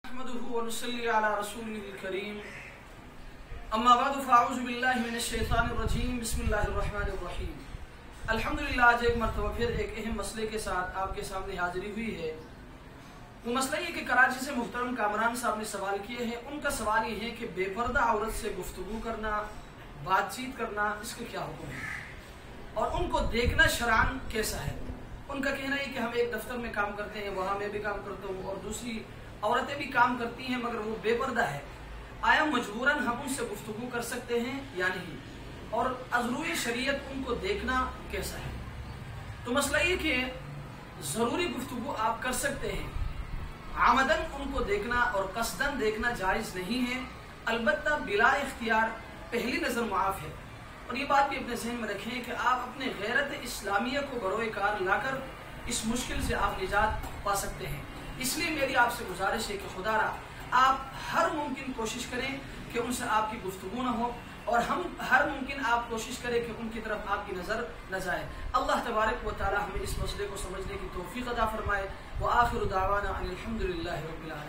نحمده ونصلي على رسوله الكريم اما بعد فاعوذ باللہ من الشیطان الرجیم بسم اللہ الرحمن الرحیم۔ الحمدللہ آج ایک مرتبہ پھر ایک اہم مسئلے کے ساتھ آپ کے سامنے حاضری ہوئی ہے۔ وہ مسئلہ یہ کہ کراچی سے محترم کامران صاحب نے سوال کیے ہیں۔ ان کا سوال یہ ہے کہ بے پردہ عورت سے گفتگو کرنا، بات چیت کرنا، اس کا کیا حکم ہے اور ان کو دیکھنا شرعاً کیسا ہے۔ ان کا کہنا ہے کہ ہم ایک دفتر میں کام کرتے ہیں، وہاں میں بھی کام کرتا ہوں اور دوسری عورتیں بھی کام کرتی ہیں مگر وہ بے پردہ ہے، آیا مجبوراً ہم ان سے گفتگو کر سکتے ہیں یا نہیں، اور ازروی شریعت ان کو دیکھنا کیسا ہے۔ تو مسئلہ یہ کہ ضروری گفتگو آپ کر سکتے ہیں، عمدن ان کو دیکھنا اور قصدن دیکھنا جائز نہیں ہے، البتہ بلا اختیار پہلی نظر معاف ہے۔ اور یہ بات بھی اپنے ذہن میں رکھیں کہ آپ اپنے غیرت اسلامیہ کو بروئے کار لا کر اس مشکل سے آپ نجات پا سکتے ہیں۔ اس لیے میری آپ سے گزارش ہے کہ خدا را آپ ہر ممکن کوشش کریں کہ ان سے آپ کی گفتگو نہ ہو، اور ہم ہر ممکن آپ کوشش کریں کہ ان کی طرف آپ کی نظر نہ جائے۔ اللہ تبارک و تعالی ہمیں اس مسئلے کو سمجھنے کی توفیق عطا فرمائے۔ وآخر دعوانا ان الحمدللہ رب العالمین۔